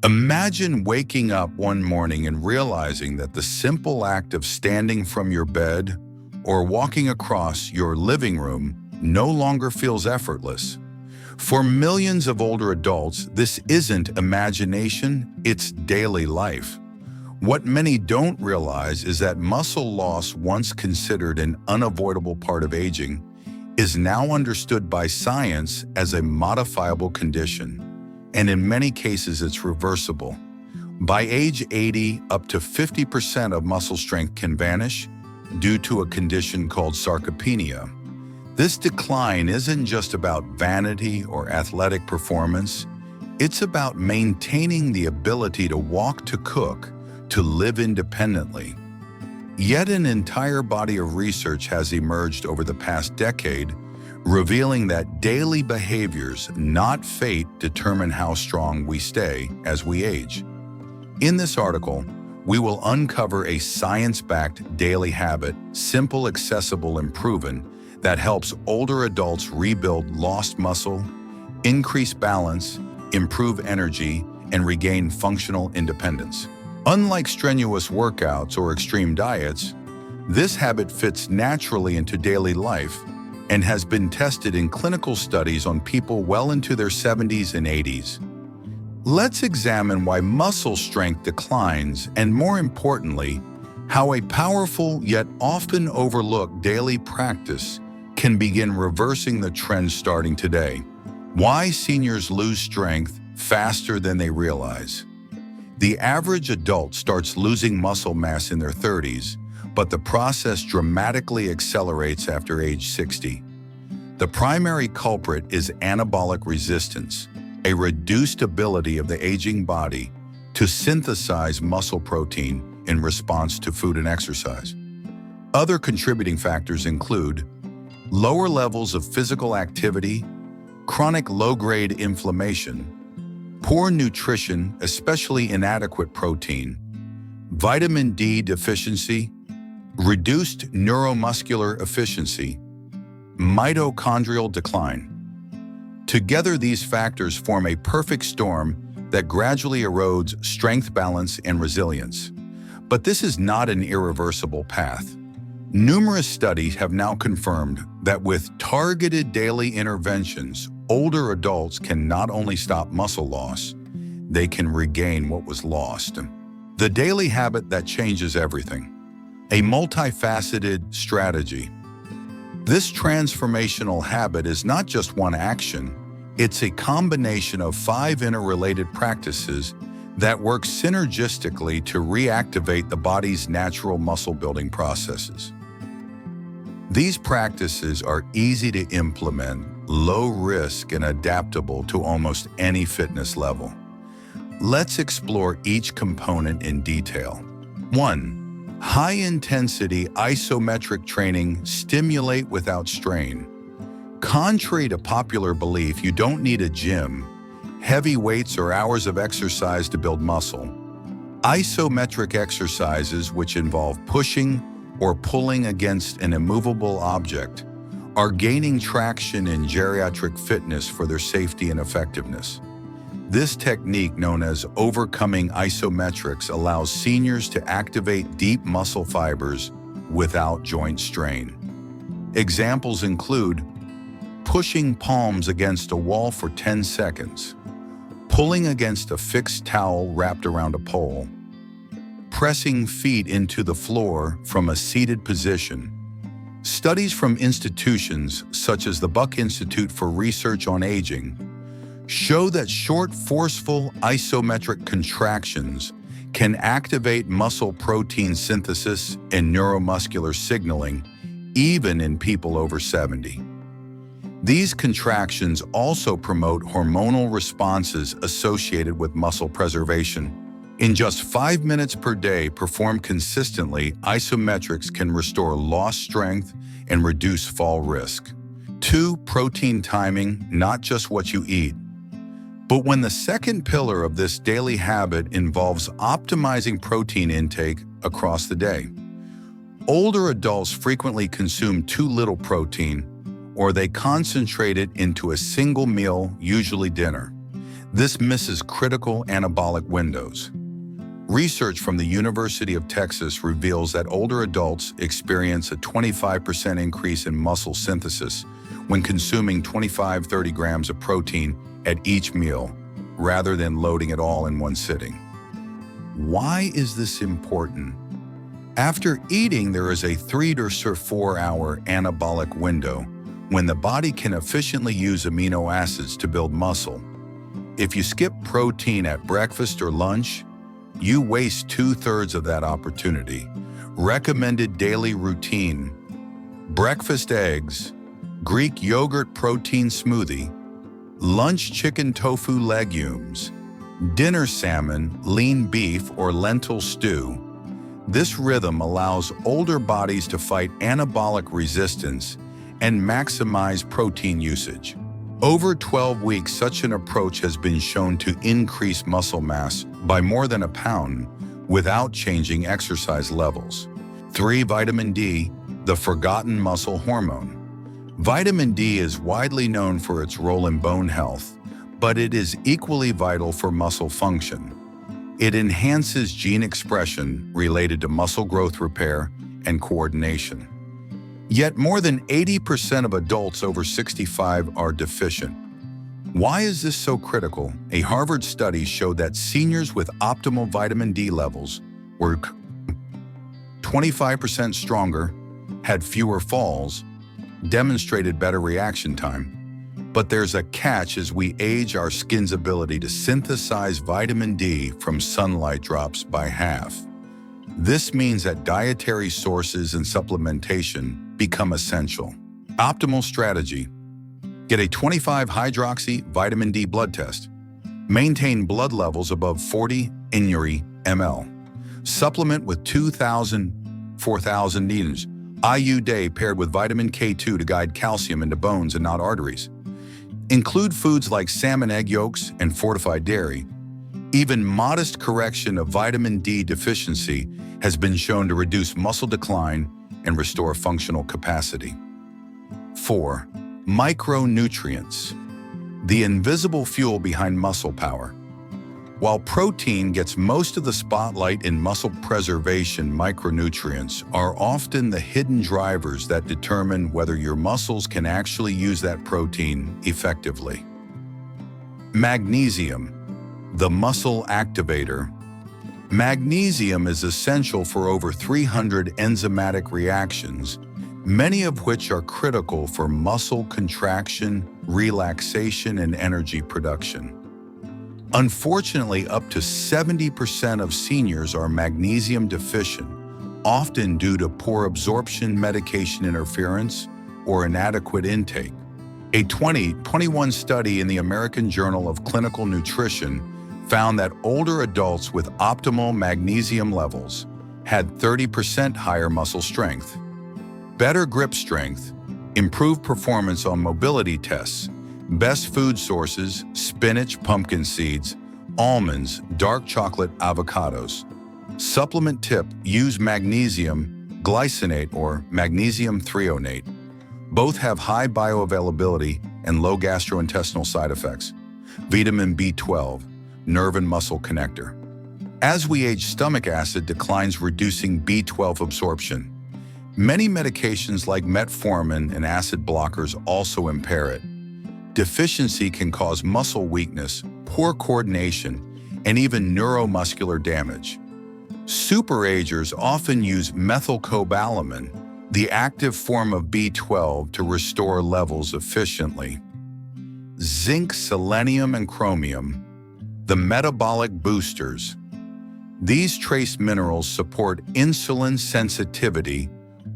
Imagine waking up one morning and realizing that the simple act of standing from your bed or walking across your living room no longer feels effortless. For millions of older adults, this isn't imagination, it's daily life. What many don't realize is that muscle loss, once considered an unavoidable part of aging, is now understood by science as a modifiable condition, and in many cases it's reversible. By age 80, up to 50% of muscle strength can vanish due to a condition called sarcopenia. This decline isn't just about vanity or athletic performance, it's about maintaining the ability to walk, to cook, to live independently. Yet an entire body of research has emerged over the past decade, revealing that daily behaviors, not fate, determine how strong we stay as we age. In this article, we will uncover a science-backed daily habit, simple, accessible, and proven, that helps older adults rebuild lost muscle, increase balance, improve energy, and regain functional independence. Unlike strenuous workouts or extreme diets, this habit fits naturally into daily life and has been tested in clinical studies on people well into their 70s and 80s. Let's examine why muscle strength declines and, more importantly, how a powerful yet often overlooked daily practice can begin reversing the trend starting today. Why seniors lose strength faster than they realize. The average adult starts losing muscle mass in their 30s, but the process dramatically accelerates after age 60. The primary culprit is anabolic resistance, a reduced ability of the aging body to synthesize muscle protein in response to food and exercise. Other contributing factors include lower levels of physical activity, chronic low-grade inflammation, poor nutrition, especially inadequate protein, vitamin D deficiency, reduced neuromuscular efficiency, mitochondrial decline. Together, these factors form a perfect storm that gradually erodes strength, balance, and resilience. But this is not an irreversible path. Numerous studies have now confirmed that with targeted daily interventions, older adults can not only stop muscle loss, they can regain what was lost. The daily habit that changes everything. A multifaceted strategy. This transformational habit is not just one action, it's a combination of 5 interrelated practices that work synergistically to reactivate the body's natural muscle-building processes. These practices are easy to implement, low risk, and adaptable to almost any fitness level. Let's explore each component in detail. 1. High-intensity isometric training. Stimulate without strain. Contrary to popular belief, you don't need a gym, heavy weights, or hours of exercise to build muscle. Isometric exercises, which involve pushing or pulling against an immovable object, are gaining traction in geriatric fitness for their safety and effectiveness. This technique, known as overcoming isometrics, allows seniors to activate deep muscle fibers without joint strain. Examples include pushing palms against a wall for 10 seconds, pulling against a fixed towel wrapped around a pole, pressing feet into the floor from a seated position. Studies from institutions such as the Buck Institute for Research on Aging show that short, forceful isometric contractions can activate muscle protein synthesis and neuromuscular signaling, even in people over 70. These contractions also promote hormonal responses associated with muscle preservation. In just 5 minutes per day, performed consistently, isometrics can restore lost strength and reduce fall risk. 2. Protein timing, not just what you eat. But when the second pillar of this daily habit involves optimizing protein intake across the day. Older adults frequently consume too little protein, or they concentrate it into a single meal, usually dinner. This misses critical anabolic windows. Research from the University of Texas reveals that older adults experience a 25% increase in muscle synthesis when consuming 25-30 grams of protein at each meal, rather than loading it all in one sitting. Why is this important? After eating, there is a 3 to 4 hour anabolic window when the body can efficiently use amino acids to build muscle. If you skip protein at breakfast or lunch, you waste 2/3 of that opportunity. Recommended daily routine: breakfast eggs, Greek yogurt protein smoothie, lunch chicken tofu legumes, dinner salmon, lean beef, or lentil stew. This rhythm allows older bodies to fight anabolic resistance and maximize protein usage. Over 12 weeks, such an approach has been shown to increase muscle mass by more than a pound without changing exercise levels. 3. Vitamin D, the forgotten muscle hormone. Vitamin D is widely known for its role in bone health, but it is equally vital for muscle function. It enhances gene expression related to muscle growth, repair, and coordination. Yet more than 80% of adults over 65 are deficient. Why is this so critical? A Harvard study showed that seniors with optimal vitamin D levels were 25% stronger, had fewer falls, demonstrated better reaction time. But there's a catch: as we age, our skin's ability to synthesize vitamin D from sunlight drops by half. This means that dietary sources and supplementation become essential. Optimal strategy: get a 25-hydroxy vitamin D blood test. Maintain blood levels above 40 ml. Supplement with 2,000-4,000 needles IU day paired with vitamin K2 to guide calcium into bones and not arteries. Include foods like salmon egg yolks and fortified dairy. Even modest correction of vitamin D deficiency has been shown to reduce muscle decline and restore functional capacity. 4. Micronutrients, the invisible fuel behind muscle power. While protein gets most of the spotlight in muscle preservation, micronutrients are often the hidden drivers that determine whether your muscles can actually use that protein effectively. Magnesium, the muscle activator. Magnesium is essential for over 300 enzymatic reactions, many of which are critical for muscle contraction, relaxation, and energy production. Unfortunately, up to 70% of seniors are magnesium deficient, often due to poor absorption, medication interference, or inadequate intake. A 2021 study in the American Journal of Clinical Nutrition found that older adults with optimal magnesium levels had 30% higher muscle strength, better grip strength, improved performance on mobility tests. Best food sources: spinach, pumpkin seeds, almonds, dark chocolate, avocados. Supplement tip: use magnesium glycinate or magnesium threonate. Both have high bioavailability and low gastrointestinal side effects. Vitamin B12, nerve and muscle connector. As we age, stomach acid declines, reducing B12 absorption. Many medications like metformin and acid blockers also impair it. Deficiency can cause muscle weakness, poor coordination, and even neuromuscular damage. Superagers often use methylcobalamin, the active form of B12, to restore levels efficiently. Zinc, selenium, and chromium, the metabolic boosters. These trace minerals support insulin sensitivity,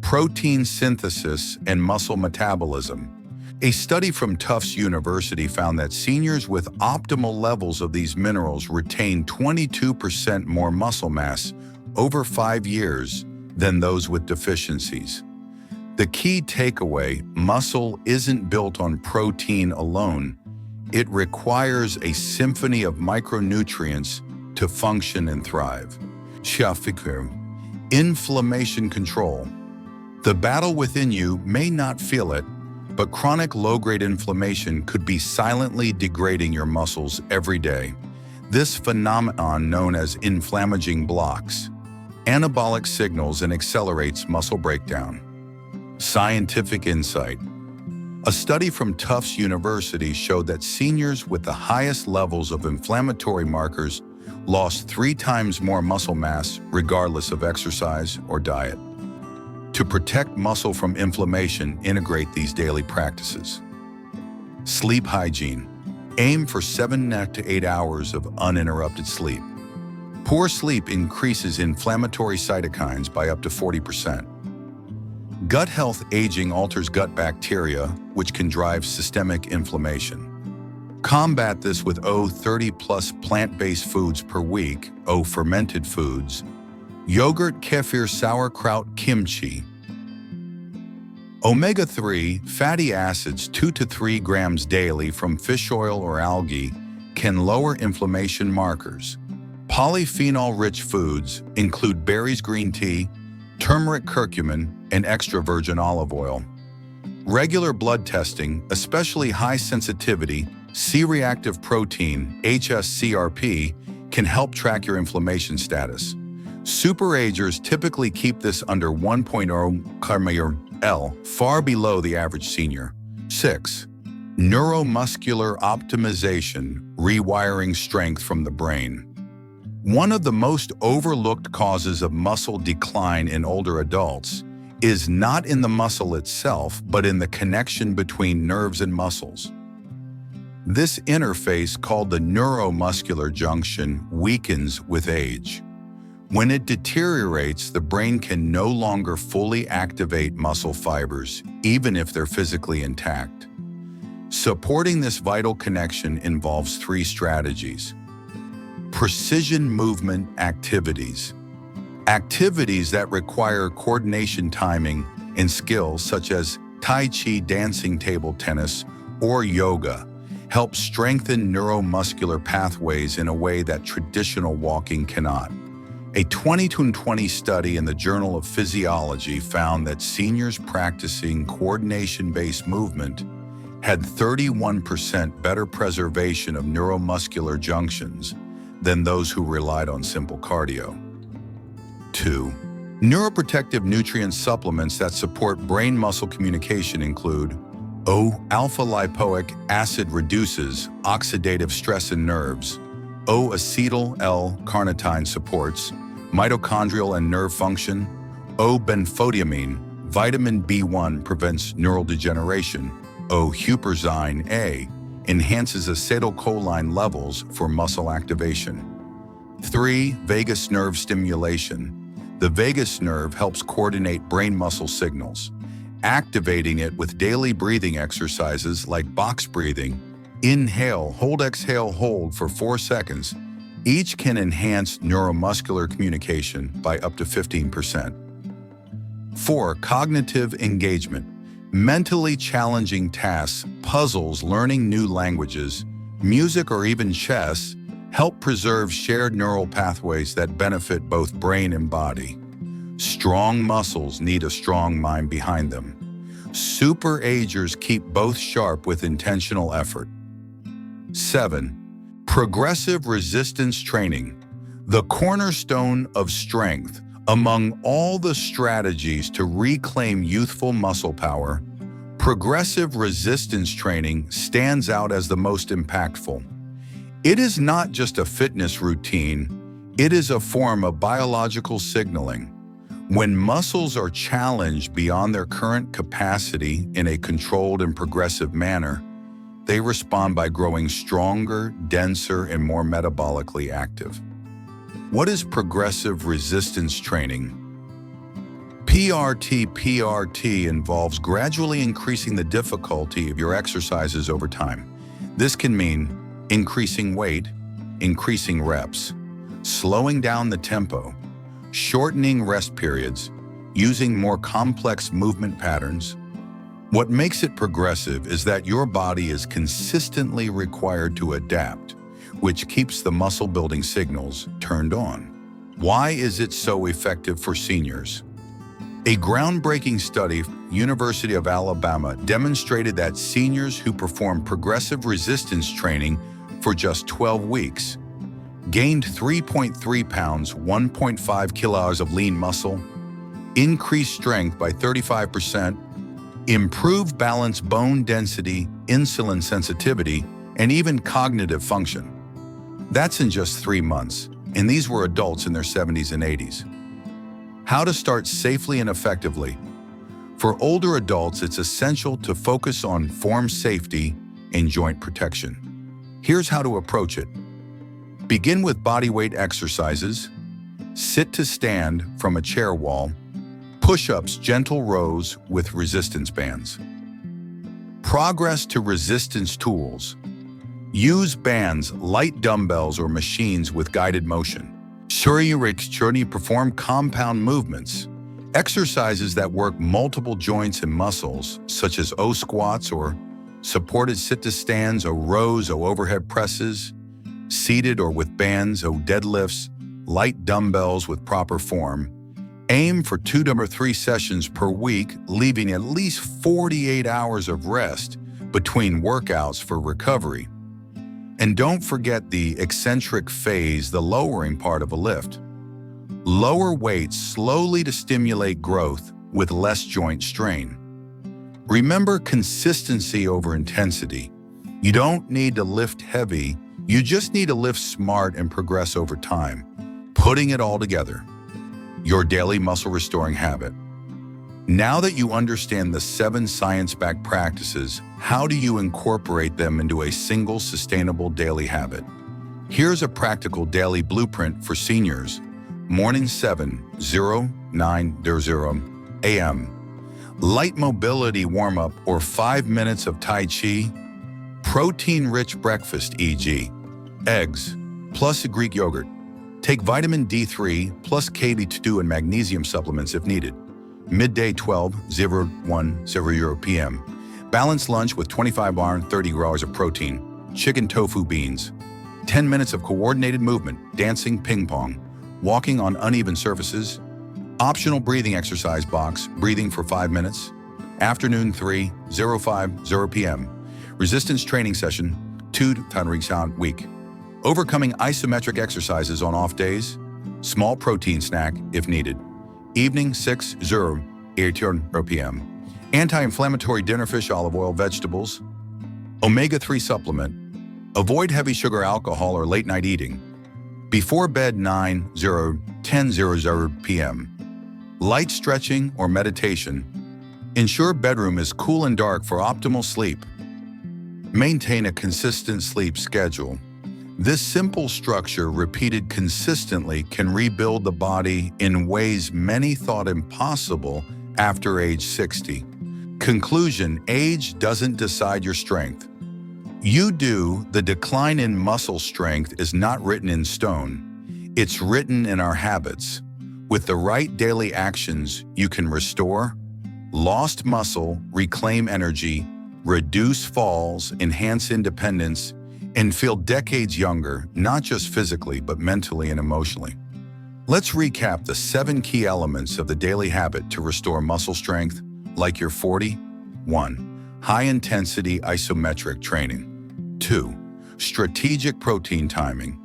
protein synthesis, and muscle metabolism. A study from Tufts University found that seniors with optimal levels of these minerals retain 22% more muscle mass over 5 years than those with deficiencies. The key takeaway: muscle isn't built on protein alone. It requires a symphony of micronutrients to function and thrive. Inflammation control. The battle within you may not feel it, but chronic low-grade inflammation could be silently degrading your muscles every day. This phenomenon, known as inflammaging blocks, anabolic signals and accelerates muscle breakdown. Scientific insight. A study from Tufts University showed that seniors with the highest levels of inflammatory markers lost 3 times more muscle mass regardless of exercise or diet. To protect muscle from inflammation, integrate these daily practices. Sleep hygiene. Aim for 7 to 8 hours of uninterrupted sleep. Poor sleep increases inflammatory cytokines by up to 40%. Gut health. Aging alters gut bacteria, which can drive systemic inflammation. Combat this with 30+ plant-based foods per week, fermented foods, yogurt, kefir, sauerkraut, kimchi. Omega-3 fatty acids 2 to 3 grams daily from fish oil or algae can lower inflammation markers. Polyphenol-rich foods include berries, green tea, turmeric, curcumin, and extra virgin olive oil. Regular blood testing, especially high-sensitivity C-reactive protein, HSCRP, can help track your inflammation status. Superagers typically keep this under 1.0 kmol, far below the average senior. 6. Neuromuscular optimization, rewiring strength from the brain. One of the most overlooked causes of muscle decline in older adults is not in the muscle itself, but in the connection between nerves and muscles. This interface, called the neuromuscular junction, weakens with age. When it deteriorates, the brain can no longer fully activate muscle fibers, even if they're physically intact. Supporting this vital connection involves 3 strategies. Precision movement activities. Activities that require coordination, timing, and skills such as Tai Chi, dancing, table tennis, or yoga help strengthen neuromuscular pathways in a way that traditional walking cannot. A 2020 study in the Journal of Physiology found that seniors practicing coordination-based movement had 31% better preservation of neuromuscular junctions than those who relied on simple cardio. 2. Neuroprotective nutrient supplements that support brain-muscle communication include alpha-lipoic acid reduces oxidative stress in nerves. Acetyl L-carnitine supports mitochondrial and nerve function. Benfotiamine, vitamin B1 prevents neural degeneration. Huperzine A enhances acetylcholine levels for muscle activation. 3. Vagus nerve stimulation. The vagus nerve helps coordinate brain-muscle signals. Activating it with daily breathing exercises like box breathing, inhale, hold, exhale, hold for 4 seconds, each can enhance neuromuscular communication by up to 15%. 4. Cognitive engagement. Mentally challenging tasks, puzzles, learning new languages, music, or even chess help preserve shared neural pathways that benefit both brain and body. Strong muscles need a strong mind behind them. Superagers keep both sharp with intentional effort. 7. Progressive resistance training. The cornerstone of strength. Among all the strategies to reclaim youthful muscle power, progressive resistance training stands out as the most impactful. It is not just a fitness routine, it is a form of biological signaling. When muscles are challenged beyond their current capacity in a controlled and progressive manner, they respond by growing stronger, denser, and more metabolically active. What is progressive resistance training? PRT involves gradually increasing the difficulty of your exercises over time. This can mean increasing weight, increasing reps, slowing down the tempo, shortening rest periods, using more complex movement patterns. What makes it progressive is that your body is consistently required to adapt, which keeps the muscle-building signals turned on. Why is it so effective for seniors? A groundbreaking study from the University of Alabama demonstrated that seniors who performed progressive resistance training for just 12 weeks gained 3.3 pounds, 1.5 kilos of lean muscle, increased strength by 35%, improved balance, bone density, insulin sensitivity, and even cognitive function. That's in just 3 months, and these were adults in their 70s and 80s. How to start safely and effectively. For older adults, it's essential to focus on form safety and joint protection. Here's how to approach it. Begin with bodyweight exercises. Sit to stand from a chair wall. Push-ups, gentle rows with resistance bands. Progress to resistance tools. Use bands, light dumbbells, or machines with guided motion. Perform compound movements. Exercises that work multiple joints and muscles, such as O squats or supported sit-to-stands, O rows, O overhead presses, seated or with bands, O deadlifts, light dumbbells with proper form. Aim for 2 to 3 sessions per week, leaving at least 48 hours of rest between workouts for recovery. And don't forget the eccentric phase, the lowering part of a lift. Lower weights slowly to stimulate growth with less joint strain. Remember consistency over intensity. You don't need to lift heavy, you just need to lift smart and progress over time, putting it all together. Your daily muscle restoring habit. Now that you understand the 7 science-backed practices, how do you incorporate them into a single sustainable daily habit? Here's a practical daily blueprint for seniors. Morning 7:09 a.m. Light mobility warm-up or 5 minutes of Tai Chi. Protein-rich breakfast, e.g. eggs plus a Greek yogurt. Take vitamin D3 plus K2 and magnesium supplements if needed. Midday 12:01 p.m. Balanced lunch with 25 iron, 30 grams of protein, chicken, tofu, beans. 10 minutes of coordinated movement, dancing, ping pong, walking on uneven surfaces. Optional breathing exercise box, breathing for 5 minutes. Afternoon 3:05 p.m. Resistance training session, 2 times a week. Overcoming isometric exercises on off days. Small protein snack if needed. Evening 6:08 p.m. Anti-inflammatory dinner, fish, olive oil, vegetables. Omega-3 supplement. Avoid heavy sugar, alcohol, or late night eating. Before bed 9:10 p.m. Light stretching or meditation. Ensure bedroom is cool and dark for optimal sleep. Maintain a consistent sleep schedule. This simple structure, repeated consistently, can rebuild the body in ways many thought impossible after age 60. Conclusion: age doesn't decide your strength. You do. The decline in muscle strength is not written in stone. It's written in our habits. With the right daily actions, you can restore lost muscle, reclaim energy, reduce falls, enhance independence, and feel decades younger, not just physically, but mentally and emotionally. Let's recap the 7 key elements of the daily habit to restore muscle strength like you're 40. 1. High-intensity isometric training. 2. Strategic protein timing.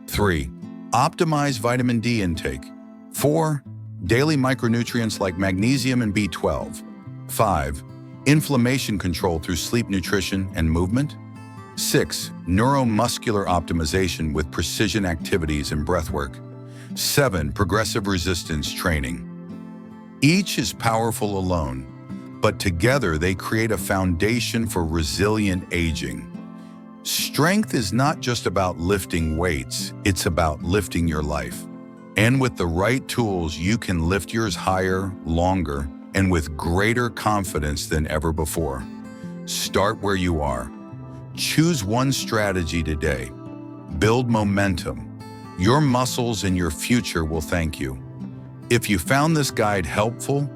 3. Optimize vitamin D intake. 4. Daily micronutrients like magnesium and B12. 5. Inflammation control through sleep, nutrition, and movement. 6. Neuromuscular optimization with precision activities and breathwork. 7. Progressive resistance training. Each is powerful alone, but together they create a foundation for resilient aging. Strength is not just about lifting weights, it's about lifting your life. And with the right tools, you can lift yours higher, longer, and with greater confidence than ever before. Start where you are. Choose one strategy today. Build momentum. Your muscles and your future will thank you. If you found this guide helpful,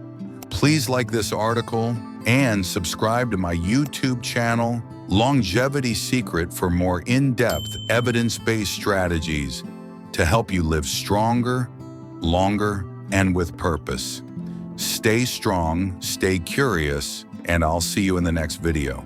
please like this article and subscribe to my YouTube channel, Longevity Secret, for more in-depth, evidence-based strategies to help you live stronger, longer, and with purpose. Stay strong, stay curious, and I'll see you in the next video.